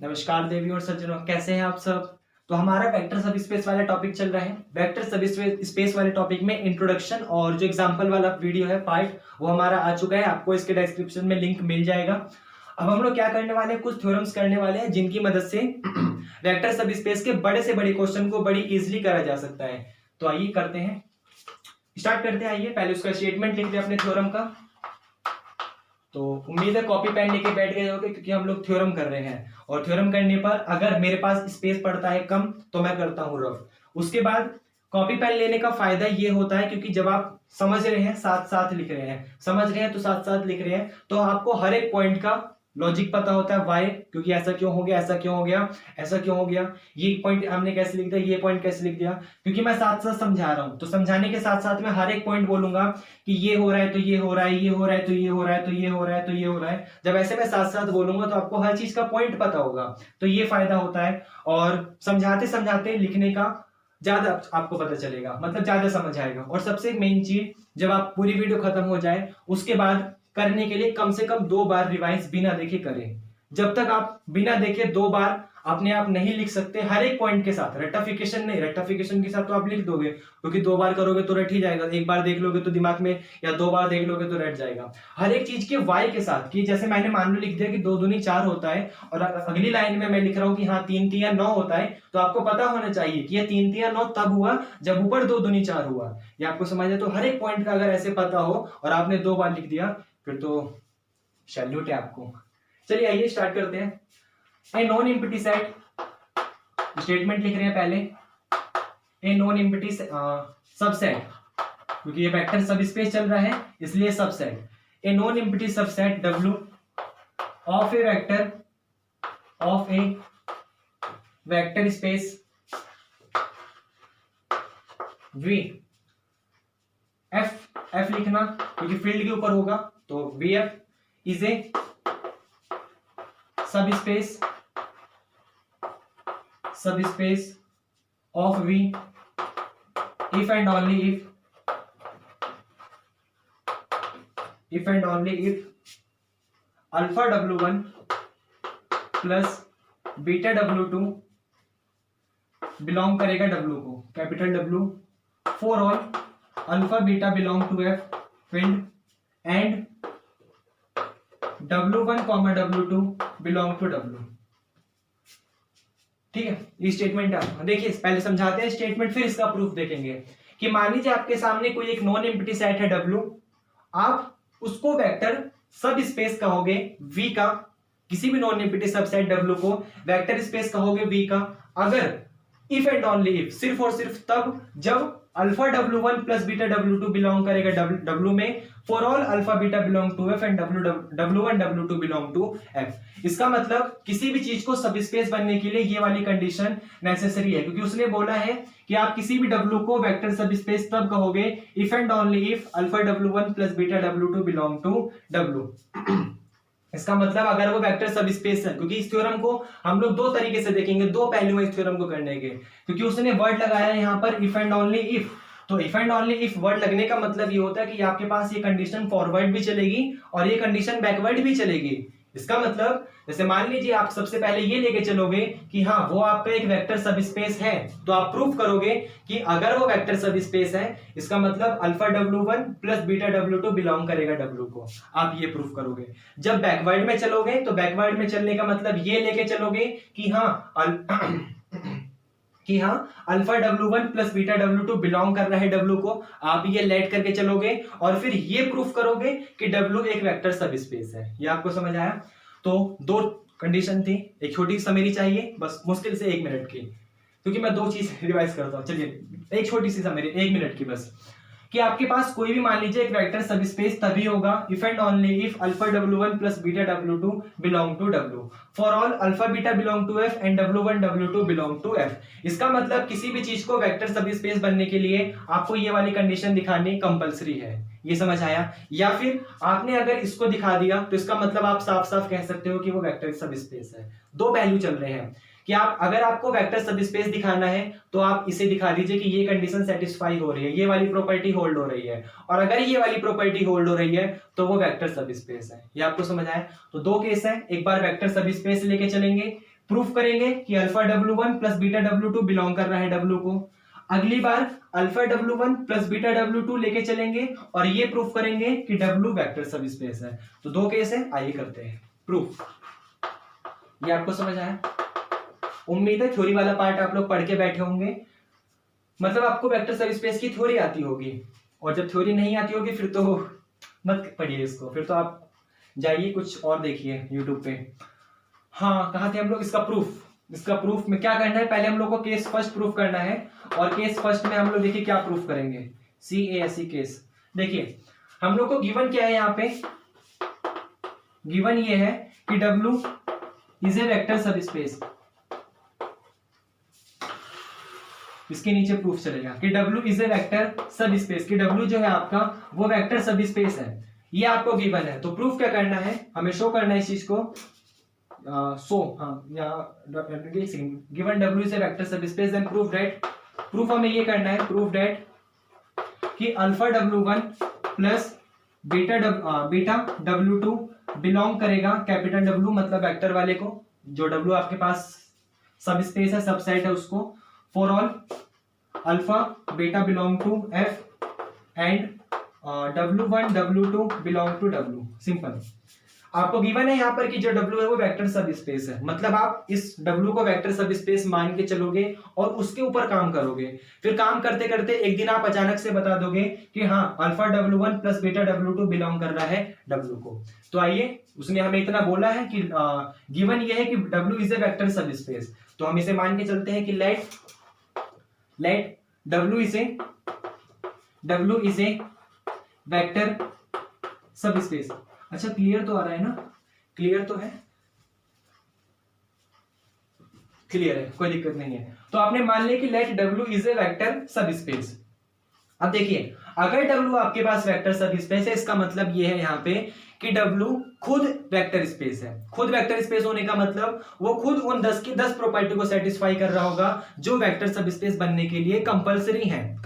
नमस्कार देवी और सज्जनों, कैसे हैं आप सब। तो हमारा वेक्टर सब स्पेस वाला टॉपिक चल रहा है। वेक्टर सब स्पेस वाले टॉपिक में इंट्रोडक्शन और जो एग्जांपल वाला वीडियो है पार्ट, वो हमारा आ चुका है। आपको इसके डिस्क्रिप्शन में लिंक मिल जाएगा। अब हम लोग क्या करने वाले हैं, कुछ थ्योरम्स करने वाले हैं जिनकी मदद से वेक्टर सब स्पेस के बड़े से बड़े क्वेश्चन को बड़ी इजिली करा जा सकता है। तो आइए करते हैं, स्टार्ट करते हैं। आइए पहले उसका स्टेटमेंट लिखते हैं अपने थ्योरम का। तो उम्मीद है कॉपी पेन लेके बैठ गए होंगे, क्योंकि हम लोग थ्योरम कर रहे हैं। और थ्योरम करने पर अगर मेरे पास स्पेस पड़ता है कम तो मैं करता हूं रफ। उसके बाद कॉपी पेन लेने का फायदा ये होता है, क्योंकि जब आप समझ रहे हैं साथ साथ लिख रहे हैं, समझ रहे हैं तो साथ साथ लिख रहे हैं, तो आपको हर एक पॉइंट का लॉजिक पता होता है। वाई, क्योंकि ऐसा क्यों हो गया, ऐसा क्यों हो गया, ऐसा क्यों हो गया, ये पॉइंट हमने कैसे लिख दिया, ये पॉइंट कैसे लिख दिया, क्योंकि मैं साथ साथ समझा रहा हूं। तो समझाने के साथ साथ मैं हर एक पॉइंट बोलूंगा कि ये हो रहा है तो ये हो रहा है, ये हो रहा है तो ये हो रहा है, तो ये हो रहा है तो ये हो रहा है। जब ऐसे मैं साथ साथ बोलूंगा तो आपको हर चीज का पॉइंट पता होगा। तो ये फायदा होता है। और समझाते समझाते लिखने का ज्यादा आपको पता चलेगा, मतलब ज्यादा समझ आएगा। और सबसे मेन चीज, जब आप पूरी वीडियो खत्म हो जाए उसके बाद करने के लिए कम से कम 2 बार रिवाइज बिना देखे करें। जब तक आप बिना देखे 2 बार अपने आप नहीं लिख सकते, हर एक पॉइंट के साथ, रट्टाफिकेशन नहीं, रट्टाफिकेशन के साथ तो आप लिख दोगे, क्योंकि 2 बार करोगे तो रट ही जाएगा। एक बार देख लोगे तो दिमाग में, या 2 बार देख लोगे तो रट जाएगा। हर एक चीज के वाई के साथ, कि जैसे मैंने मान लो लिख दिया कि 2 दूनी 4 होता है, और अगली लाइन में मैं लिख रहा हूँ कि हाँ 3 3 9 होता है, तो आपको पता होना चाहिए कि ये 3 3 9 तब हुआ जब ऊपर 2 दूनी 4 हुआ। ये आपको समझ है। तो हर एक पॉइंट का अगर ऐसे पता हो और आपने 2 बार लिख दिया, फिर तो सैल्यूट है आपको। चलिए आइए स्टार्ट करते हैं। A non empty set, statement लिख रहे हैं पहले। ए नॉन एम्प्टी सबसेट, क्योंकि ये वेक्टर सब स्पेस चल रहा है इसलिए subset. A non empty subset W of A vector space V। F लिखना क्योंकि फील्ड के ऊपर होगा, तो VF is a subspace of V if and only if alpha W1 plus beta W2 belong करेगा W को, capital W, for all alpha beta belong to F field and W1 W2 belong to W। ठीक है, ये statement है। देखिए पहले समझाते हैं स्टेटमेंट, फिर इसका प्रूफ देखेंगे। कि मान लीजिए आपके सामने कोई एक नॉन एम्प्टी सेट है W, आप उसको वेक्टर सब स्पेस कहोगे V का। किसी भी नॉन एम्प्टी सबसेट W को वेक्टर स्पेस कहोगे V का, अगर इफ एंड ओनली इफ, सिर्फ और सिर्फ तब जब alpha W1 plus beta W2 belong करेगा W में, for all alpha beta belong to F and W1 W2 belong to F। इसका मतलब किसी भी चीज को सब स्पेस बनने के लिए ये वाली कंडीशन नेसेसरी है, क्योंकि उसने बोला है कि आप किसी भी W को वेक्टर सब स्पेस तब कहोगे if and only if alpha W1 plus beta W2 belong to W। इसका मतलब अगर वो वेक्टर सब स्पेस है, क्योंकि इस थ्योरम को हम लोग 2 तरीके से देखेंगे, 2 पहलू है इस थ्योरम को करने के। क्योंकि उसने वर्ड लगाया है यहाँ पर इफ एंड ओनली इफ, तो if and only if word लगने का मतलब ये होता है कि आपके पास ये कंडीशन फॉरवर्ड भी चलेगी और ये कंडीशन बैकवर्ड भी चलेगी। इसका मतलब जैसे मान लीजिए आप सबसे पहले ये लेके चलोगे कि हाँ वो आपका एक वेक्टर सब स्पेस है, तो आप प्रूफ करोगे कि अगर वो वेक्टर सब स्पेस है, इसका मतलब alpha W1 plus beta W2 belong करेगा W को। आप ये प्रूफ करोगे। जब बैकवर्ड में चलोगे तो बैकवर्ड में चलने का मतलब ये लेके चलोगे कि हाँ alpha W1 plus beta W2 belong कर रहा है W को। आप ये लेट करके चलोगे और फिर ये प्रूफ करोगे कि W एक वेक्टर सब स्पेस है। ये आपको समझ आया। तो 2 कंडीशन थी, एक छोटी समरी चाहिए बस, मुश्किल से 1 मिनट की, क्योंकि मैं 2 चीज रिवाइज करता हूं। चलिए एक छोटी सी समरी 1 मिनट की बस, कि आपके पास कोई भी मान लीजिए एक वेक्टर सब स्पेस तभी होगा if and only if alpha W1 plus beta W2 belong to W, for all alpha beta belong to F and W1 W2 belong to F। इसका मतलब किसी भी चीज को वेक्टर सब स्पेस बनने के लिए आपको ये वाली कंडीशन दिखानी कंपलसरी है। ये समझ आया। या फिर आपने अगर इसको दिखा दिया तो इसका मतलब आप साफ साफ कह सकते हो कि वो वेक्टर सब स्पेस है। 2 पहलू चल रहे हैं कि आप अगर आपको वेक्टर सब स्पेस दिखाना है तो आप इसे दिखा दीजिए कि ये कंडीशन सेटिस्फाई हो रही है, ये वाली प्रॉपर्टी होल्ड हो रही है, और अगर ये वाली प्रॉपर्टी होल्ड हो रही है तो वो वेक्टर सब स्पेस है। ये आपको समझ आया। तो 2 केस है, एक बार वेक्टर सब स्पेस लेके चलेंगे, प्रूफ करेंगे कि alpha W1 plus beta W2 belong कर रहा है W को। अगली बार alpha W1 plus beta W2 लेके चलेंगे और ये प्रूफ करेंगे कि W वेक्टर सब स्पेस है। तो दो केस है, आइए करते हैं प्रूफ। ये आपको समझ आया? उम्मीद है थ्योरी वाला पार्ट आप लोग पढ़ के बैठे होंगे, मतलब आपको वेक्टर सब स्पेस की थ्योरी आती होगी। और जब थ्योरी नहीं आती होगी फिर तो मत पढ़िए इसको, फिर तो आप जाइए कुछ और देखिए यूट्यूब पे। हाँ, कहाँ थे हम लोग? इसका प्रूफ में क्या करना है, पहले हम लोग को केस फर्स्ट प्रूफ करना है। और केस फर्स्ट में हम लोग देखिए क्या प्रूफ करेंगे, CASE केस। देखिए हम लोग को गिवन क्या है, यहाँ पे गिवन ये है कि W इज ए वेक्टर सब स्पेस। इसके नीचे प्रूफ चलेगा कि W is a vector subspace, कि W जो है आपका वो वेक्टर सब स्पेस है, ये आपको गिवन है। तो प्रूफ क्या करना है, हमें शो करना है इस चीज को। Given W is a vector subspace, then proof that, proof हमें ये करना है, प्रूफ दैट कि alpha W1 plus beta W2 belong करेगा कैपिटल W, मतलब वेक्टर वाले को, जो W आपके पास सब स्पेस है, सबसेट है उसको, for all alpha beta belong to F and W1 W2 belong to W। Simple. आपको गिवन है यहाँ पर कि जो W है वो वेक्टर सब स्पेस है, मतलब आप इस W को वेक्टर सब स्पेस मान के चलोगे और उसके ऊपर काम करोगे। फिर काम करते करते एक दिन आप अचानक से बता दोगे कि हाँ alpha W1 plus beta W2 belong कर रहा है W को। तो आइए, उसने हमें इतना बोला है कि गिवन ये है कि W is a vector subspace, तो हम इसे मान के चलते हैं कि let W is a vector subspace. अच्छा, क्लियर तो आ रहा है ना? क्लियर तो है, क्लियर है, कोई दिक्कत नहीं है। तो आपने मान लिया कि let W is a vector subspace. अब देखिए, अगर W आपके पास वेक्टर सब स्पेस है, इसका मतलब ये है यहाँ पे कि W खुद वेक्टर स्पेस है। खुद वेक्टर स्पेस होने का मतलब वो खुद उन 10 की 10 प्रॉपर्टी को सेटिस्फाई कर रहा होगा जो वेक्टर सब स्पेस बनने के लिए कंपलसरी है।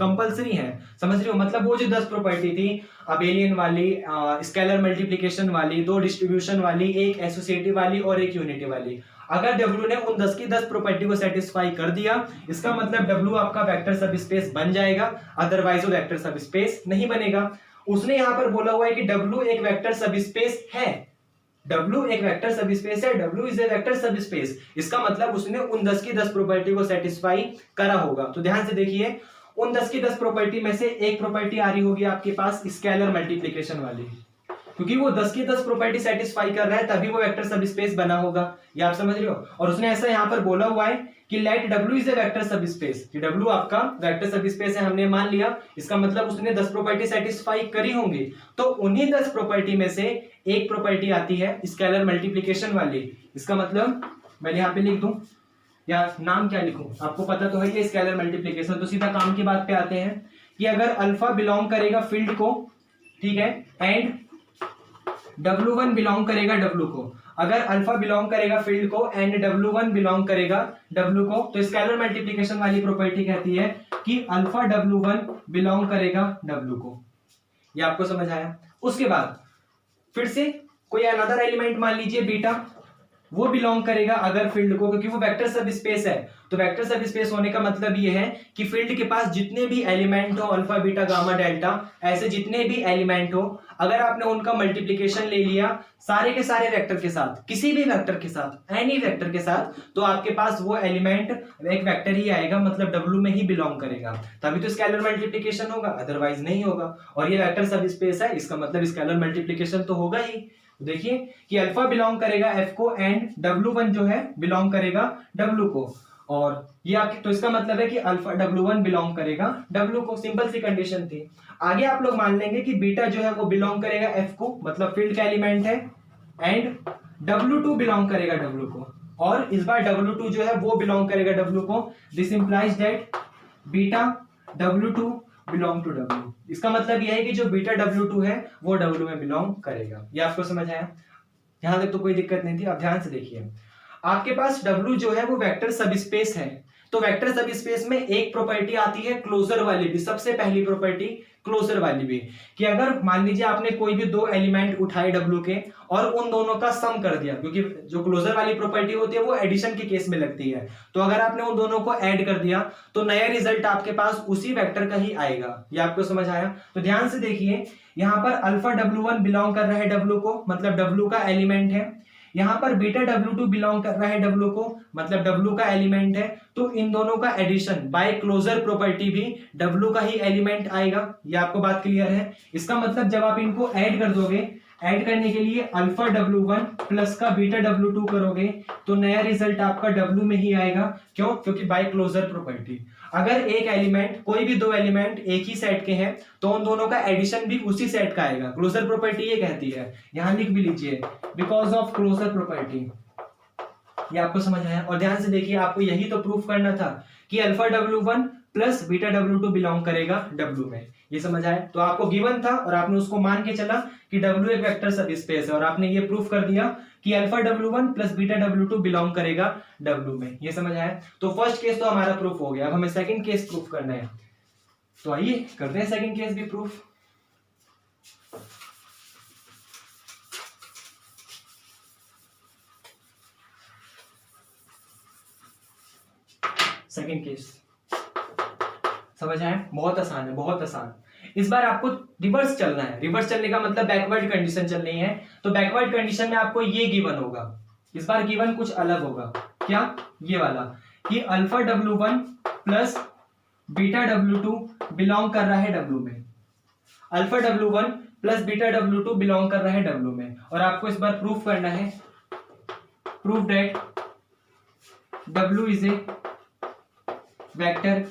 समझ रहे हो? मतलब वो जो 10 प्रॉपर्टी थी, अबेलियन वाली, स्केलर मल्टीप्लिकेशन वाली, 2 डिस्ट्रीब्यूशन वाली, एक एसोसिएटिव वाली और एक यूनिटी वाली, अगर W ने उन 10 की 10 प्रॉपर्टी को सेटिस्फाई कर दिया, इसका मतलब W आपका वेक्टर सब स्पेस बन जाएगा, अदरवाइज वो वेक्टर सब स्पेस नहीं बनेगा। उसने यहां पर बोला हुआ है कि W एक वेक्टर सब स्पेस है, W एक वेक्टर सब स्पेस है, W इज ए वेक्टर सब स्पेस। इसका मतलब उसने उन 10 की 10 प्रॉपर्टी को सेटिस्फाई करा होगा। तो ध्यान से देखिए, उन 10 की 10 प्रॉपर्टी में से एक प्रॉपर्टी आ रही होगी आपके पास स्केलर मल्टीप्लिकेशन वाली, क्योंकि वो 10 की 10 प्रॉपर्टी सेटिस्फाई कर रहा है तभी वो वेक्टर सब स्पेस बना होगा। ये आप समझ रहे हो? और उसने ऐसा यहां पर बोला हुआ है कि let W is a vector subspace, कि W आपका वेक्टर सब स्पेस है, हमने मान लिया। इसका मतलब उसने 10 प्रॉपर्टी सेटिस्फाई करी होंगी, तो उन्हीं 10 प्रॉपर्टी में से एक प्रॉपर्टी आती है स्केलर मल्टीप्लिकेशन वाली। इसका मतलब मैं यहां पे लिख दूं या नाम क्या लिखूं, आपको पता तो है कि स्केलर मल्टीप्लिकेशन। तो सीधा काम की बात पे आते हैं कि अगर अल्फा बिलोंग करेगा फील्ड को, ठीक है, एंड W1 बिलोंग करेगा W को, अगर अल्फा बिलोंग करेगा फील्ड को एंड W1 बिलोंग करेगा W को, तो स्केलर मल्टीप्लिकेशन वाली प्रॉपर्टी कहती है कि अल्फा W1 बिलोंग करेगा W को। ये आपको समझ आया? उसके बाद फिर से कोई अनदर एलिमेंट मान लीजिए बीटा, वो बिलोंग करेगा अगर फील्ड को, क्योंकि वो वेक्टर सब स्पेस है। तो वेक्टर सब स्पेस होने का मतलब ये है कि फील्ड के पास जितने भी एलिमेंट हो, अल्फा बीटा गामा डेल्टा, ऐसे जितने भी एलिमेंट हो, अगर आपने उनका मल्टीप्लिकेशन ले लिया सारे के सारे वेक्टर के साथ, किसी भी वेक्टर के साथ, एनी वेक्टर के साथ, तो आपके पास वो एलिमेंट एक वेक्टर ही आएगा, मतलब W में ही बिलोंग करेगा, तभी तो स्केलर मल्टीप्लिकेशन होगा, अदरवाइज नहीं होगा। और ये वेक्टर सब स्पेस है, इसका मतलब स्केलर मल्टीप्लिकेशन तो होगा ही। देखिए कि अल्फा बिलोंग करेगा F को एंड W1 जो है बिलोंग करेगा W को, और ये आपके, तो इसका मतलब है कि अल्फा W1 बिलोंग करेगा W को। सिंपल सी कंडीशन थी। आगे आप लोग मान लेंगे कि बीटा जो है वो बिलोंग करेगा F को, मतलब फील्ड का एलिमेंट है, एंड W2 बिलोंग करेगा W को, और इस बार W2 जो है वो बिलोंग करेगा W को। This implies that beta W2 belong to W। इसका मतलब यह है कि जो बीटा W2 है वो W में बिलोंग करेगा। ये आपको समझ आया? यहां तक तो कोई दिक्कत नहीं थी। अब ध्यान से देखिए, आपके पास W जो है वो वेक्टर सब स्पेस है, तो वेक्टर सब स्पेस में एक प्रॉपर्टी आती है क्लोजर वाली भी, सबसे पहली प्रॉपर्टी क्लोजर वाली भी, कि अगर मान लीजिए आपने कोई भी दो एलिमेंट उठाए W के और उन दोनों का सम कर दिया, क्योंकि जो क्लोजर वाली प्रॉपर्टी होती है वो एडिशन के केस में लगती है, तो अगर आपने उन दोनों को ऐड कर दिया तो नया रिजल्ट आपके पास उसी वेक्टर का ही आएगा। ये आपको समझ आया? तो ध्यान से देखिए, यहां पर अल्फा W1 बिलोंग कर रहा है W को, मतलब W का एलिमेंट है, यहां पर बीटा W2 बिलोंग कर रहा है W को, मतलब W का एलिमेंट है, तो इन दोनों का एडिशन बाय क्लोजर प्रॉपर्टी भी W का ही एलिमेंट आएगा। ये आपको बात क्लियर है? इसका मतलब जब आप इनको ऐड कर दोगे, ऐड करने के लिए अल्फा W1 प्लस का बीटा W2 करोगे तो नया रिजल्ट आपका W में ही आएगा। क्यों? क्योंकि बाय क्लोजर प्रॉपर्टी अगर एक एलिमेंट, कोई भी दो एलिमेंट एक ही सेट के हैं तो उन दोनों का एडिशन भी उसी सेट का आएगा। क्लोजर प्रॉपर्टी ये कहती है, यहां लिख भी लीजिए, बिकॉज ऑफ क्लोजर प्रॉपर्टी। ये आपको समझ आया? और ध्यान से देखिए, आपको यही तो प्रूफ करना था कि alpha W1 plus beta W2 belong करेगा W में। ये समझ आया? तो आपको गिवन था और आपने उसको मान के चला कि W एक वेक्टर सब स्पेस है, और आपने ये प्रूफ कर दिया कि alpha W1 plus beta W2 belong करेगा W में। ये समझ आया? तो फर्स्ट केस तो हमारा प्रूफ हो गया। अब हमें सेकंड केस प्रूफ करना है, तो आइए करते हैं सेकंड केस भी प्रूफ। सेकंड केस समझ आए? बहुत आसान है, बहुत आसान। इस बार आपको रिवर्स चलना है। रिवर्स चलने का मतलब बैकवर्ड कंडीशन चलनी है। तो बैकवर्ड कंडीशन में आपको ये गिवन होगा, इस बार गिवन कुछ अलग होगा। क्या? ये वाला कि alpha W1 plus beta W2 belong कर रहा है W में। Alpha W1 plus beta W2 belong कर रहा है W में, और आपको इस बार प्रूफ करना है, proof that W is a vector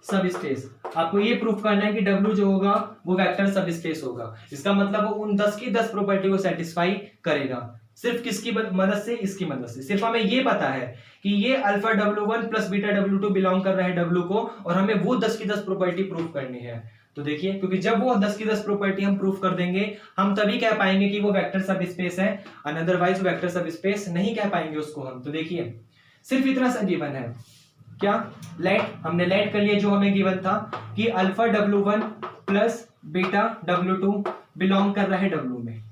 सब स्पेस। आपको ये प्रूफ करना है कि W जो होगा वो वेक्टर सब स्पेस होगा। इसका मतलब वो उन 10 की 10 प्रॉपर्टी को सेटिस्फाई करेगा। सिर्फ किसकी मदद से? इसकी मदद से। सिर्फ हमें ये पता है कि ये alpha W1 plus beta W2 belong कर रहा है W को, और हमें वो 10 की 10 प्रॉपर्टी प्रूफ करनी है। तो देखिए, क्योंकि जब वो 10 की 10 प्रॉपर्टी हम प्रूफ कर देंगे, हम तभी कह पाएंगे कि वो वेक्टर सब स्पेस है, अदरवाइज वेक्टर सब स्पेस नहीं कह पाएंगे उसको हम। तो देखिए, सिर्फ इतना सा गिवन है। क्या? लेट, हमने लेट कर लिया जो हमें गिवन था कि alpha W1 plus beta W2 belong कर रहा है W में।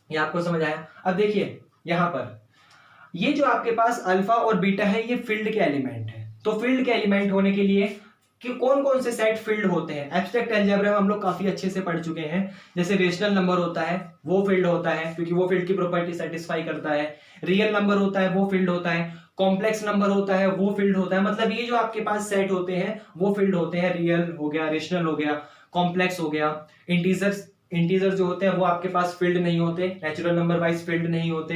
ये आपको समझ आया? अब देखिए, यहां पर ये जो आपके पास अल्फा और बीटा है, ये फील्ड के एलिमेंट है। तो फील्ड के एलिमेंट होने के लिए कि कौन कौन से सेट फील्ड होते हैं, एब्स्ट्रैक्ट अलजेब्रा में हम लोग काफी अच्छे से पढ़ चुके हैं। जैसे रेशनल नंबर होता है वो फील्ड होता है, क्योंकि वो फील्ड की प्रॉपर्टी सेटिस्फाई करता है। रियल नंबर होता है वो फील्ड होता है। कॉम्प्लेक्स नंबर होता है वो फील्ड होता है। मतलब ये जो आपके पास सेट होते हैं वो फील्ड होते हैं। रियल हो गया, रेशनल हो गया, कॉम्प्लेक्स हो गया। इंटीजर जो होते हैं वो आपके पास फील्ड नहीं होते, नेचुरल नंबर वाइज फील्ड नहीं होते।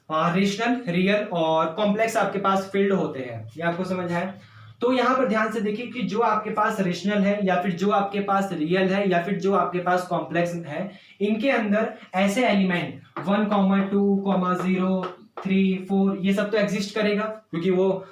रेशनल, रियल और कॉम्प्लेक्स आपके पास फील्ड होते हैं। ये आपको समझ आया? तो यहां पर ध्यान से देखिए कि जो आपके पास रेशनल है, या फिर जो आपके पास रियल है, या फिर जो आपके पास कॉम्प्लेक्स है, इनके अंदर ऐसे एलिमेंट 1, 2, 0, 3, 4 ये सब तो एग्जिस्ट करेगा, क्योंकि वो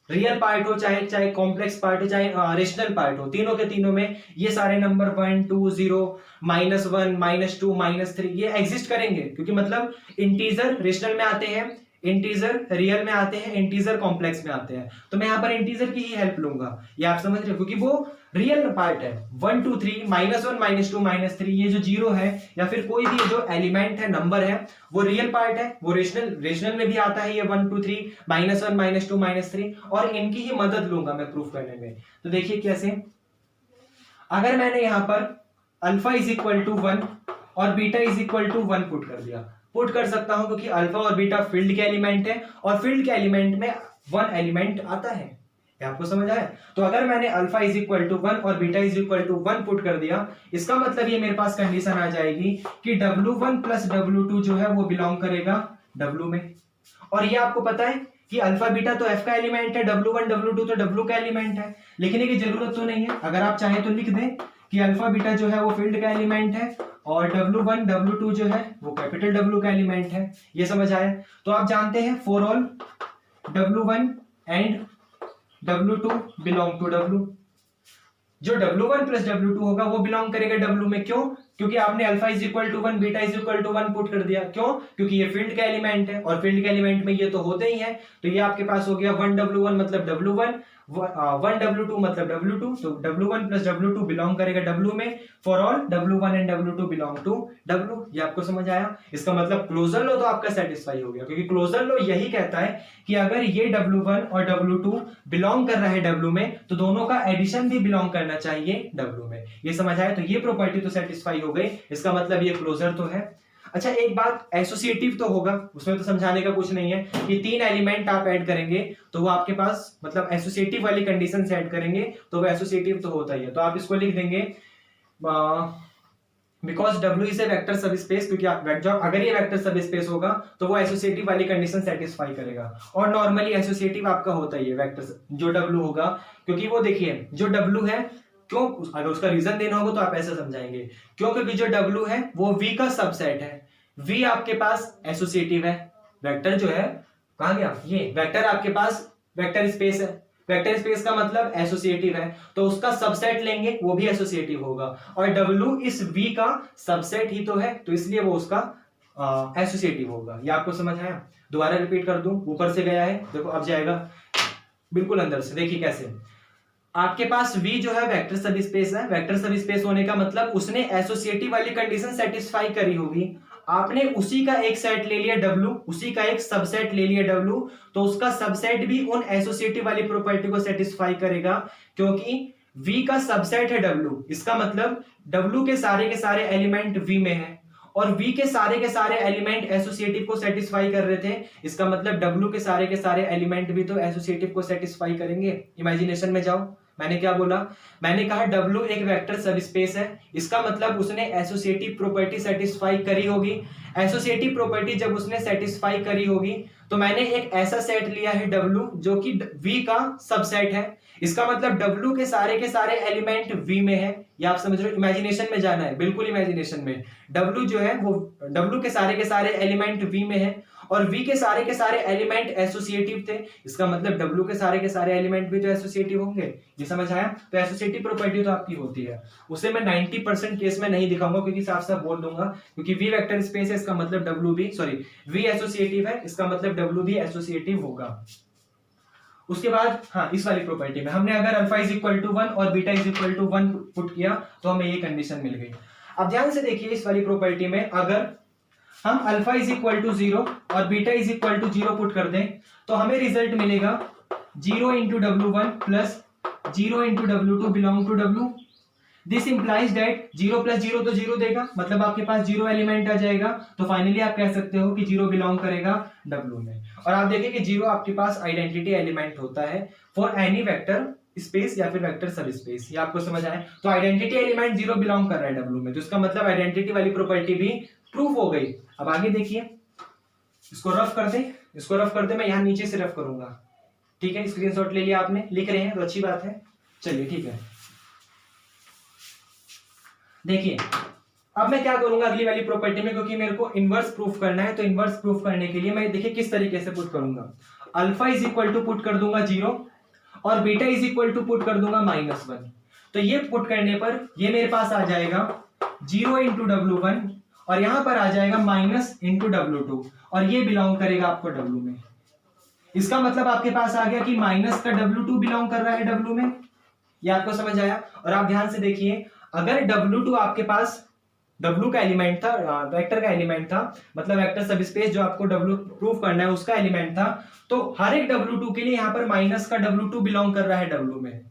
रियल पार्ट हो, चाहे कॉम्प्लेक्स पार्ट हो, चाहे रेशनल पार्ट हो, तीनों के तीनों में ये सारे नंबर 1, 2, 0, -1, -2, -3 ये एग्जिस्ट करेंगे, क्योंकि मतलब इंटीजर रेशनल में आते हैं, इंटीजर रियल में आते हैं, इंटीजर कॉम्प्लेक्स में आते हैं। तो मैं यहाँ पर इंटीजर की ही हेल्प लूंगा। ये आप समझ रहे हो? क्योंकि वो रियल पार्ट है। 1, 2, 3, -1, -2, -3 ये जो 0 है, या फिर कोई भी जो एलिमेंट है, नंबर है, वो रियल पार्ट है। वो रेशनल में भी आता है ये 1, 2, 3, -1, -2, -3, और इनकी ही मदद लूंगा मैं प्रूफ करने में। तो देखिए कैसे, अगर मैंने यहाँ पर अल्फा इज इक्वल टू 1 और beta is equal to 1 put कर दिया, पुट कर सकता हूं क्योंकि अल्फा और बीटा फील्ड के एलिमेंट है, और फील्ड के एलिमेंट में 1 एलिमेंट आता है। आपको समझ आया? तो अगर मैंने अल्फा इज इक्वल टू 1 और beta is equal to 1 put कर दिया, इसका मतलब ये मेरे पास कंडीशन आ जाएगी कि W1 प्लस W2 जो है वो बिलोंग करेगा W में। और ये आपको पता है कि अल्फा बीटा तो F का एलिमेंट है, W1 W2 तो W का एलिमेंट है। लिखने की जरूरत तो नहीं है, अगर आप चाहें तो लिख दें कि अल्फा बीटा जो है वो फील्ड का एलिमेंट है, और W1 W2 जो है वो कैपिटल W का एलिमेंट है। ये समझ आया? तो आप जानते हैं for all W1 and W2 belong to W। जो W1 प्लस W2 होगा वो बिलोंग करेगा W में। क्यों? क्योंकि आपने alpha is equal to 1 beta is equal to 1 put कर दिया। क्यों? क्योंकि ये फील्ड का एलिमेंट है और फील्ड के एलिमेंट में ये तो होते ही है। तो ये आपके पास हो गया 1W1 मतलब W1, 1W2 मतलब W2। तो W1 प्लस W2 बिलोंग करेगा W में for all W1 and W2 belong to W। ये आपको समझ आया? इसका मतलब क्लोजर लो तो आपका सेटिस्फाई हो गया, क्योंकि क्लोजर लो यही कहता है कि अगर ये W1 और W2 बिलोंग कर रहा है W में तो दोनों का एडिशन भी बिलोंग करना चाहिए W में। ये समझ आया? तो ये प्रॉपर्टी तो सेटिस्फाई हो गई, इसका मतलब ये क्लोजर तो है। अच्छा एक बात, एसोसिएटिव तो होगा, उसमें तो समझाने का कुछ नहीं है कि 3 एलिमेंट आप ऐड करेंगे तो वो आपके पास मतलब एसोसिएटिव वाली कंडीशन से ऐड करेंगे तो वो एसोसिएटिव तो होता ही है। तो आप इसको लिख देंगे because W is a vector सब स्पेस, क्योंकि अगर ये वेक्टर सब स्पेस होगा तो वो एसोसिएटिव वाली कंडीशन सेटिस्फाई करेगा। और नॉर्मली एसोसिएटिव आपका होता ही है वेक्टर जो W होगा, क्योंकि वो देखिए जो W है, क्यों, अगर उसका रीजन देना होगा तो आप ऐसे समझाएंगे, क्यों, क्योंकि जो W है वो V का सबसेट है। V आपके पास एसोसिएटिव है, वेक्टर जो है कहां गया, ये वेक्टर आपके पास वेक्टर स्पेस है, वेक्टर स्पेस का मतलब एसोसिएटिव है, तो उसका सबसेट लेंगे वो भी एसोसिएटिव होगा। और W इस V का सबसेट ही तो है, तो इसलिए वो उसका एसोसिएटिव होगा। ये आपको समझ आया? दोबारा रिपीट कर दूं, ऊपर से गया है, देखो अब जाएगा बिल्कुल अंदर से। देखिए कैसे, आपके पास V जो है वेक्टर सब स्पेस है, वेक्टर सब स्पेस होने का मतलब उसने एसोसिएटिव वाली कंडीशन सेटिस्फाई करी होगी। आपने उसी का एक सेट ले लिया W, उसी का एक सबसेट ले लिया W, तो उसका सबसेट भी उन एसोसिएटिव वाली प्रॉपर्टी को सेटिस्फाई करेगा, क्योंकि V का सबसेट है W। इसका मतलब W के सारे एलिमेंट V में है और V के सारे एलिमेंट एसोसिएटिव को सेटिस्फाई कर रहे थे। इसका मतलब W के सारे एलिमेंट भी तो एसोसिएटिव को सेटिस्फाई करेंगे। इमेजिनेशन में जाओ, मैंने क्या बोला, मैंने कहा W एक वेक्टर सबस्पेस है, इसका मतलब उसने एसोसिएटिव प्रॉपर्टी सेटिस्फाई करी होगी। एसोसिएटिव प्रॉपर्टी जब उसने सेटिस्फाई करी होगी तो मैंने एक ऐसा सेट लिया है W जो कि V का सबसेट है। इसका मतलब W के सारे एलिमेंट V में है। या आप समझ रहे हो? इमेजिनेशन में जाना है, बिल्कुल इमेजिनेशन में। W जो है वो W के सारे एलिमेंट V में है और V के सारे एलिमेंट एसोसिएटिव थे। इसका मतलब W के सारे एलिमेंट भी तो एसोसिएटिव होंगे। ये समझ आया? तो एसोसिएटिव प्रॉपर्टी तो आपकी होती है, उसे मैं 90% केस में नहीं दिखाऊंगा क्योंकि साफ साफ बोल दूंगा, क्योंकि V वेक्टर स्पेस है, इसका मतलब W भी V एसोसिएटिव है, इसका मतलब W भी एसोसिएटिव होगा। उसके बाद हाँ, इस वाली प्रॉपर्टी में हमने अगर अल्फा इज इक्वल टू 1 और beta is equal to 1 put किया तो हमें ये कंडीशन मिल गई। अब ध्यान से देखिए, इस वाली प्रॉपर्टी में अगर हम अल्फा इज इक्वल टू 0 और beta is equal to 0 put कर दें तो हमें रिजल्ट मिलेगा 0 into W1 plus 0 into W2 belong to W। This implies that 0 plus 0 तो 0 देगा, मतलब आपके पास 0 एलिमेंट आ जाएगा। तो फाइनली आप कह सकते हो कि 0 बिलोंग करेगा W में। और आप देखिए कि 0 आपके पास आइडेंटिटी एलिमेंट होता है फॉर एनी वेक्टर स्पेस या फिर वेक्टर सब स्पेस। ये आपको समझ आए? तो आइडेंटिटी एलिमेंट 0 बिलोंग कर रहा है W में, तो इसका मतलब आइडेंटिटी वाली प्रॉपर्टी भी प्रूफ हो गई। अब आगे देखिए, इसको रफ कर दे, मैं यहां नीचे से रफ करूंगा, ठीक है? स्क्रीनशॉट ले लिया आपने, लिख रहे हैं तो अच्छी बात है। चलिए ठीक है, देखिए अब मैं क्या करूंगा अगली वाली प्रॉपर्टी में, क्योंकि मेरे को इनवर्स प्रूफ करना है, तो इनवर्स प्रूफ करने के लिए मैं देखिए किस तरीके से पुट करूंगा। Alpha is equal to put कर दूंगा 0 और beta is equal to put कर दूंगा -1। तो ये पुट करने पर ये मेरे पास आ जाएगा 0 इंटू W1 और यहां पर आ जाएगा माइनस इंटू W2 और ये बिलोंग करेगा आपको W में। इसका मतलब आपके पास आ गया कि माइनस का W2 बिलोंग कर रहा है W में। ये आपको समझ आया? और आप ध्यान से देखिए, अगर W2 आपके पास W का एलिमेंट था, वेक्टर का एलिमेंट था, मतलब वेक्टर सबस्पेस जो आपको W प्रूफ करना है उसका एलिमेंट था, तो हर एक W2 के लिए यहां पर माइनस का W2 बिलोंग कर रहा है W में।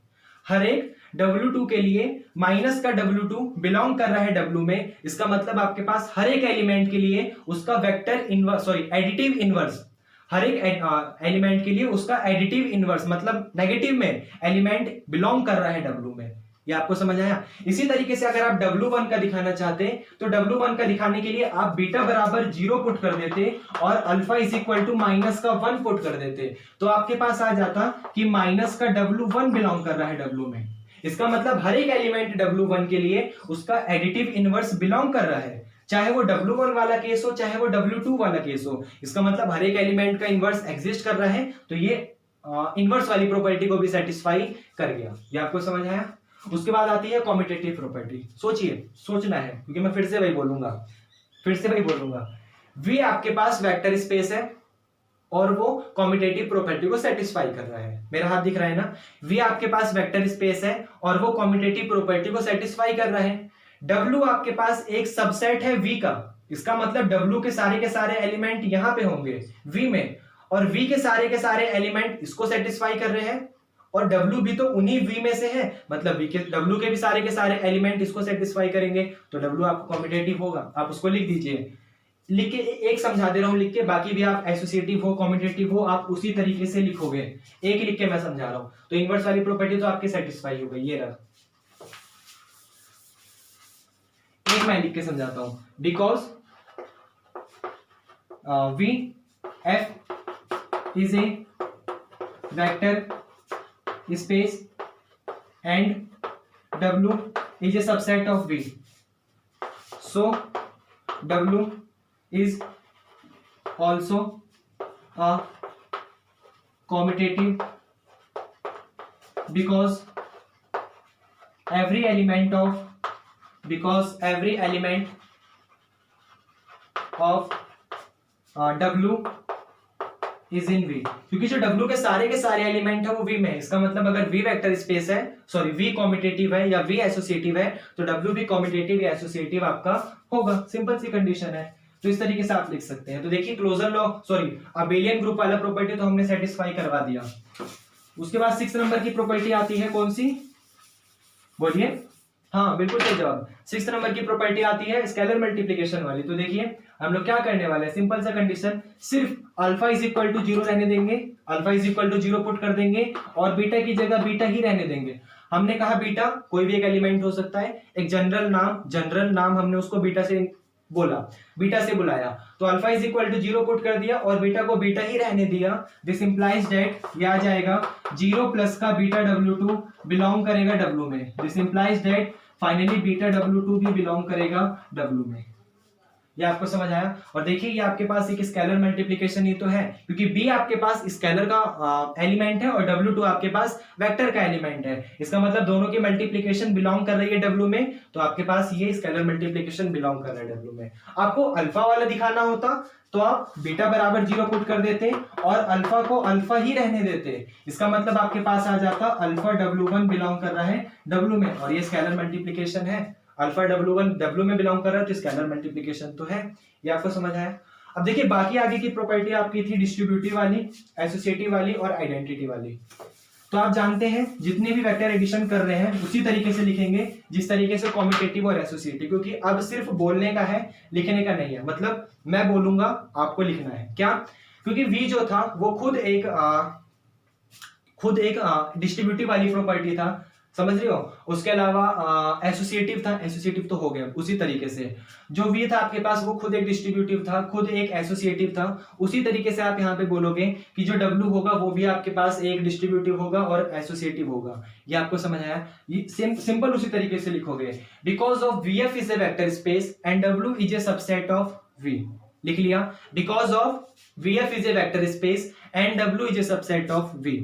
हर एक W2 के लिए माइनस का W2 बिलोंग कर रहा है W में। इसका मतलब आपके पास हर एक एलिमेंट के लिए उसका वेक्टर इनवर्स एडिटिव इनवर्स, हर एक एलिमेंट के लिए उसका एडिटिव इनवर्स मतलब नेगेटिव में एलिमेंट बिलोंग कर रहा है W में। ये आपको समझ आया? इसी तरीके से अगर आप W1 का दिखाना चाहते तो W1 का दिखाने के लिए आप बीटा बराबर 0 पुट कर देते और alpha is equal to minus का 1 पुट कर देते, तो आपके पास आ जाता कि माइनस का W1 बिलोंग कर रहा है W में। इसका मतलब हर एक एलिमेंट W1 के लिए उसका एडिटिव इनवर्स बिलोंग कर रहा है, चाहे वो W1 वाला केस हो चाहे वो W2 वाला केस हो। इसका मतलब हर एक एलिमेंट का इनवर्स एग्जिस्ट कर रहा है, तो ये इनवर्स वाली प्रॉपर्टी को भी सेटिस्फाई कर गया। ये आपको समझ आया? उसके बाद आती है कॉम्यूटेटिव प्रॉपर्टी। सोचिए, सोचना है क्योंकि मैं फिर से वही बोलूंगा। वी आपके पास वेक्टर स्पेस है और वो कॉम्यूटेटिव प्रॉपर्टी को सेटिस्फाई कर रहा है। मेरा हाथ दिख रहा है ना? वी आपके पास वेक्टर स्पेस है और वो कॉम्यूटेटिव प्रॉपर्टी को सेटिस्फाई कर रहा है। डब्ल्यू आपके पास एक सबसेट है वी का, इसका मतलब डब्ल्यू के सारे एलिमेंट यहां पे होंगे वी में, और वी के सारे एलिमेंट इसको सेटिस्फाई कर रहे हैं, और डब्ल्यू भी तो उन्हीं वी में से है, मतलब वी के डब्ल्यू के भी सारे एलिमेंट इसको सेटिस्फाई करेंगे, तो डब्ल्यू आपको कॉम्यूटेटिव होगा। आप उसको लिख दीजिए, लिख के एक समझा दे रहा हूं लिख के, बाकी भी आप एसोसिएटिव हो कॉम्यूटेटिव हो आप उसी तरीके से लिखोगे, एक लिख के मैं समझा रहा हूं। तो इनवर्स वाली प्रॉपर्टी तो आपकी सेटिस्फाई हो गई, ये रहा। एक मैं लिख के समझाता हूं, because V F is a vector space and W is a subset of V, so W is also a commutative because every element of W is in V, क्योंकि जो W के सारे एलिमेंट है वो V में है। इसका मतलब अगर V वेक्टर स्पेस है, सॉरी V कॉम्यूटेटिव है या V एसोसिएटिव है, तो W भी कॉम्यूटेटिव या एसोसिएटिव आपका होगा। सिंपल सी कंडीशन है, तो इस तरीके से आप लिख सकते हैं। तो देखिए closure law, sorry abelian group वाला प्रॉपर्टी तो हमने सेटिस्फाई करवा दिया। उसके बाद 6 नंबर की प्रॉपर्टी आती है, कौन सी बोलिए? हाँ बिल्कुल सही जवाब। 6 नंबर की प्रॉपर्टी आती है स्केलर मल्टीप्लिकेशन वाली। तो देखिए हम लोग क्या करने वाले हैं, सिंपल सा कंडीशन, सिर्फ अल्फा इज इक्वल टू 0 रहने देंगे, alpha is equal to 0 put कर देंगे और बीटा की जगह बीटा ही रहने देंगे। हमने कहा बीटा कोई भी एक एलिमेंट हो सकता है, एक जनरल नाम हमने उसको बीटा से बोला, बीटा से बुलाया, तो alpha is equal to 0 put कर दिया और बीटा को बीटा ही रहने दिया। दिस इंप्लाइज दैट ये आ जाएगा 0 प्लस का बीटा W2 बिलोंग करेगा W में। This implies that finally beta W2 भी बिलोंग करेगा W में। ये आपको समझ आया? और देखिए ये आपके पास एक स्केलर मल्टीप्लिकेशन ही तो है, क्योंकि B आपके पास स्केलर का एलिमेंट है और W2 आपके पास वेक्टर का एलिमेंट है। इसका मतलब दोनों की मल्टीप्लिकेशन बिलोंग कर रही है W में, तो आपके पास ये स्केलर मल्टीप्लिकेशन बिलोंग कर रहा है W में। आपको अल्फा वाला दिखाना होता तो आप बीटा बराबर 0 पुट कर देते और अल्फा को अल्फा ही रहने देते। इसका मतलब आपके पास आ जाता अल्फा W1 बिलोंग कर रहा है W में, और ये स्केलर मल्टीप्लिकेशन है। अल्फा W1 W में बिलोंग कर रहा है तो स्केलर मल्टीप्लिकेशन तो है। ये आपको समझ आया? अब देखिए बाकी आगे की प्रॉपर्टी आपकी थी डिस्ट्रीब्यूटिव वाली, एसोसिएटिव वाली और आइडेंटिटी वाली। तो आप जानते हैं जितने भी वेक्टर एडिशन कर रहे हैं उसी तरीके से लिखेंगे जिस तरीके से कॉम्यूटेटिव और एसोसिएटिव, क्योंकि अब सिर्फ बोलने का है, लिखने का नहीं है। मतलब मैं बोलूंगा आपको लिखना है क्या, क्योंकि V जो था वो खुद एक डिस्ट्रीब्यूटिव वाली प्रॉपर्टी था, समझ रहे हो? उसके अलावा एसोसिएटिव था, एसोसिएटिव तो हो गया। उसी तरीके से जो V था आपके पास वो खुद एक डिस्ट्रीब्यूटिव था, खुद एक एसोसिएटिव था। उसी तरीके से आप यहाँ पे बोलोगे कि जो W होगा वो भी आपके पास एक डिस्ट्रीब्यूटिव होगा और एसोसिएटिव होगा। ये आपको समझ आया? ये सिंपल उसी तरीके से लिखोगे, because of VF is a vector space and W is a subset of V। लिख लिया, because of VF is a vector space and W is a subset of V.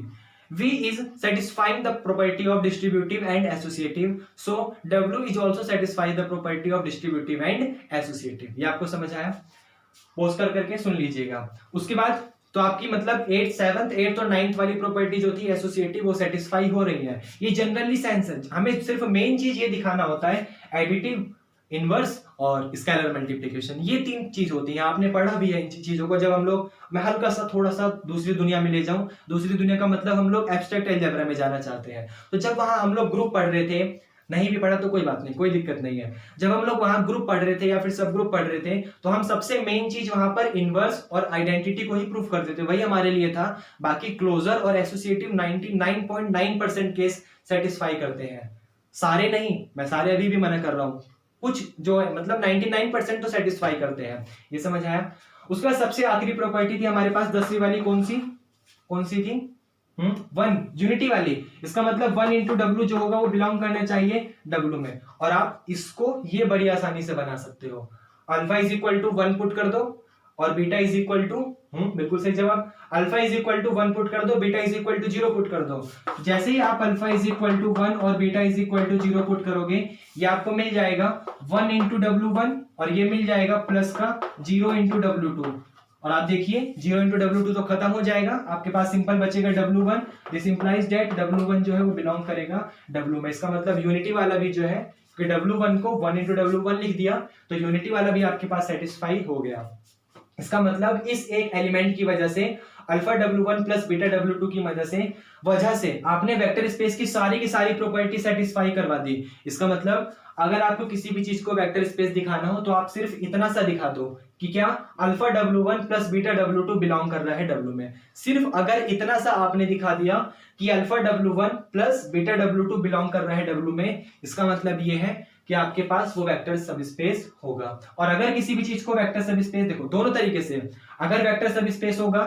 V is satisfying the property of distributive and associative, so W is also satisfy the property of distributive and associative. ये आपको समझ आया? Post करके सुन लीजिएगा। उसके बाद तो आपकी मतलब 7th 8th और 9th वाली प्रॉपर्टी जो थी एसोसिएटिव वो सेटिस्फाई हो रही है। ये जनरली सेंस है, हमें सिर्फ मेन चीज ये दिखाना होता है, एडिटिव, इनवर्स और स्केलर मल्टीप्लिकेशन, ये 3 चीज होती है। आपने पढ़ा भी है इन चीजों को। जब हम लोग, मैं हल्का सा थोड़ा सा दूसरी दुनिया में ले जाऊं, दूसरी दुनिया का मतलब हम लोग एब्स्ट्रैक्ट अलजेब्रा में जाना चाहते हैं। तो जब वहां हम लोग ग्रुप पढ़ रहे थे, नहीं भी पढ़ा तो कोई बात नहीं, कोई दिक्कत नहीं है। जब हम लोग वहां ग्रुप पढ़ रहे थे या फिर सब ग्रुप पढ़ रहे थे तो हम सबसे मेन चीज वहां पर इनवर्स और आइडेंटिटी को ही प्रूव करते थे, वही हमारे लिए था। बाकी क्लोजर और एसोसिएटिव 99.9% केस सेटिस्फाई करते हैं, सारे नहीं, मैं सारे अभी भी मना कर रहा हूं, कुछ जो है मतलब 99% तो सेटिस्फाई करते हैं। ये समझ आया? उसके बाद सबसे आखिरी प्रॉपर्टी थी हमारे पास 10वीं वाली, कौन सी थी? 1 यूनिटी वाली। इसका मतलब 1 into W जो होगा वो बिलोंग करना चाहिए W में, और आप इसको ये बड़ी आसानी से बना सकते हो। Alpha is equal to 1 put कर दो और बीटा इज इक्वल टू, बिल्कुल सही जवाब, alpha is equal to 1 put कर दो, beta is equal to 0 put कर दो। जैसे ही आप अल्फा इज इक्वल टू 1 और beta is equal to 0 put करोगे, ये आपको मिल जाएगा 1 इंटू W1 और ये मिल जाएगा प्लस का 0 इंटू W2। और आप देखिए 0 इंटू W2 तो खत्म हो जाएगा, आपके पास सिंपल बचेगा W1। This implies that W1 जो है वो बिलोंग करेगा W में। इसका मतलब यूनिटी वाला भी जो है कि W1 को 1 इंटू W1 लिख दिया तो यूनिटी वाला भी आपके पास सेटिस्फाई हो गया। इसका मतलब इस एक एलिमेंट की वजह से alpha W1 plus beta W2 की वजह से आपने वेक्टर स्पेस की सारी प्रॉपर्टी सेटिस्फाई करवा दी। इसका मतलब अगर आपको किसी भी चीज को वेक्टर स्पेस दिखाना हो तो आप सिर्फ इतना सा दिखा दो कि क्या alpha W1 plus beta W2 belong कर रहा है W में। सिर्फ अगर इतना सा आपने दिखा दिया कि alpha W1 plus beta W2 belong कर रहा है W में, इसका मतलब ये है कि आपके पास वो वेक्टर सबस्पेस होगा। और अगर किसी भी चीज को वेक्टर सबस्पेस, देखो दोनों तरीके से, अगर वेक्टर सबस्पेस होगा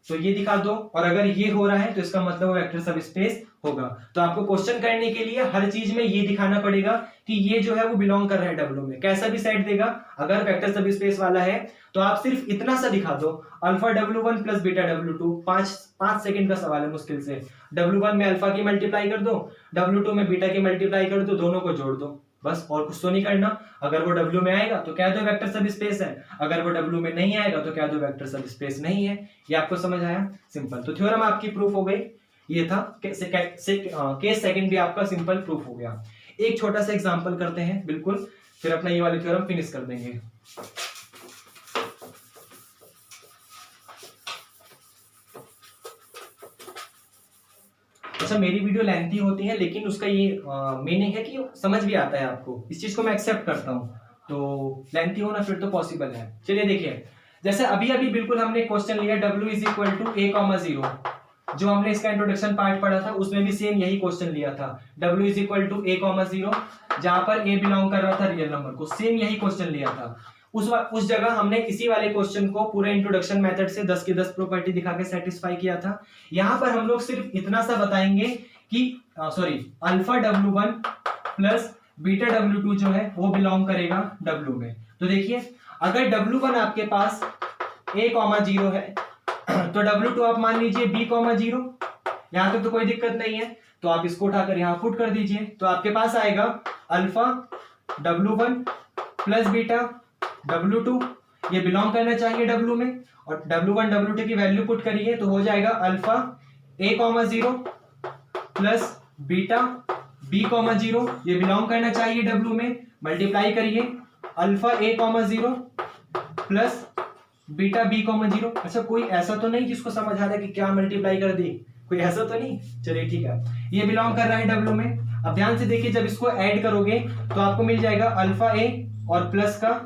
तो ये दिखा दो और अगर ये हो रहा है तो इसका मतलब वो वेक्टर सबस्पेस होगा। तो आपको क्वेश्चन करने के लिए हर चीज में ये दिखाना पड़ेगा कि ये जो है वो बिलोंग कर रहा है W में। कैसा भी सेट देगा, अगर वेक्टर सबस्पेस वाला है तो आप सिर्फ इतना सा दिखा दो, alpha W1 plus beta W2। 5 second का सवाल है मुश्किल से। W1 में अल्फा की मल्टीप्लाई कर दो, W2 में बीटा की मल्टीप्लाई कर दो, दोनों को जोड़ दो, बस और कुछ तो नहीं करना। अगर वो W में आएगा तो कह दो वेक्टर सबस्पेस है, अगर वो W में नहीं आएगा तो कह दो वेक्टर सबस्पेस नहीं है। ये आपको समझ आया? सिंपल। तो थ्योरम आपकी प्रूफ हो गई। ये था केस सेकंड भी आपका सिंपल प्रूफ हो गया। एक छोटा सा एग्जांपल करते हैं बिल्कुल, फिर अपना ये वाले थ्योरम फिनिश कर देंगे। अच्छा, मेरी वीडियो लेंथी होती है लेकिन उसका ये मीनिंग है कि समझ भी आता है आपको, इस चीज को मैं एक्सेप्ट करता हूँ। तो लेंथी होना फिर तो पॉसिबल है। चलिए देखिए, जैसे अभी बिल्कुल हमने क्वेश्चन लिया W is equal to A,0, जो हमने इसका इंट्रोडक्शन पार्ट पढ़ा था उसमें भी सेम यही क्वेश्चन लिया था। W is equal to A,0, जहां पर A बिलोंग कर रहा था रियल नंबर को, सेम यही क्वेश्चन लिया था। उस जगह हमने इसी वाले क्वेश्चन को पूरे इंट्रोडक्शन मेथड से 10 की 10 प्रॉपर्टी दिखा के सेटिस्फाई किया था। यहां पर हम लोग सिर्फ इतना सा बताएंगे कि alpha W1 plus beta W2 जो है वो बिलोंग करेगा W में। तो देखिए, अगर W1 आपके पास A,0 है तो W2 आप मान लीजिए B,0। यहां तक तो कोई दिक्कत नहीं है, तो आप इसको उठाकर यहां पुट कर दीजिए। तो आपके पास आएगा alpha W1 plus beta W2, ये बिलोंग करना चाहिए W में, और W1 W2 की वैल्यू पुट करिए तो हो जाएगा alpha A,0 plus beta B,0, ये बिलोंग करना चाहिए W में। मल्टीप्लाई करिए alpha A,0 plus beta B,0। अच्छा, कोई ऐसा तो नहीं जिसको समझ आ रहा है कि क्या मल्टीप्लाई कर दी, कोई ऐसा तो नहीं? चलिए ठीक है, ये बिलोंग कर रहा है W में। अब ध्यान से देखिए, जब इसको ऐड करोगे तो आपको मिल जाएगा अल्फा A और प्लस का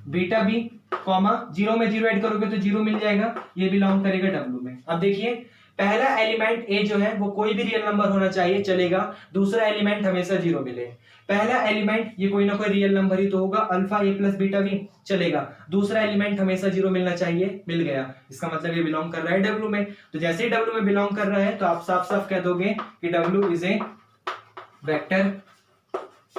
बीटा B, 0 में 0 ऐड करोगे तो 0 मिल जाएगा, ये बिलोंग करेगा W में। अब देखिए, पहला एलिमेंट A जो है वो कोई भी रियल नंबर होना चाहिए, चलेगा। दूसरा एलिमेंट हमेशा 0 मिले। पहला एलिमेंट ये कोई ना कोई रियल नंबर ही तो होगा, alpha A plus beta B, चलेगा। दूसरा एलिमेंट हमेशा 0 मिलना चाहिए, मिल गया। इसका मतलब ये बिलोंग कर रहा है W में। तो जैसे ही W में बिलोंग कर रहा है तो आप साफ साफ कह दोगे कि W is a vector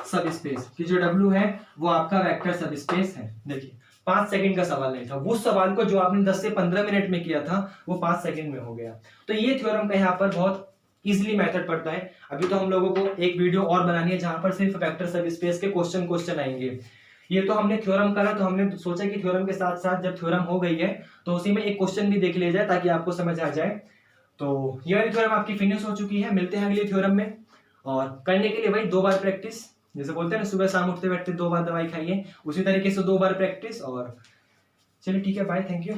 subspace, कि जो W है वो आपका वेक्टर सबस्पेस है। देखिए, 5 सेकंड का सवाल नहीं था, वो सवाल को जो आपने 10 से 15 मिनट में किया था वो 5 सेकंड में हो गया। तो ये थ्योरम का यहाँ पर बहुत इजीली मेथड पड़ता है। अभी तो हम लोगों को एक वीडियो और बनानी है जहां पर सिर्फ वेक्टर सबस्पेस के क्वेश्चन आएंगे। ये तो हमने थ्योरम करा, तो हमने सोचा कि थ्योरम के साथ साथ जब थ्योरम हो गई है तो उसी में एक क्वेश्चन भी देख लिया जाए ताकि आपको समझ आ जाए। तो ये वाली थ्योरम आपकी फिनिश हो चुकी है। मिलते हैं अगले थ्योरम में, और करने के लिए भाई 2 बार प्रैक्टिस, जैसे बोलते हैं ना सुबह शाम उठते बैठते 2 बार दवाई खाइए, उसी तरीके से 2 बार प्रैक्टिस। और चलिए ठीक है, बाय, थैंक यू।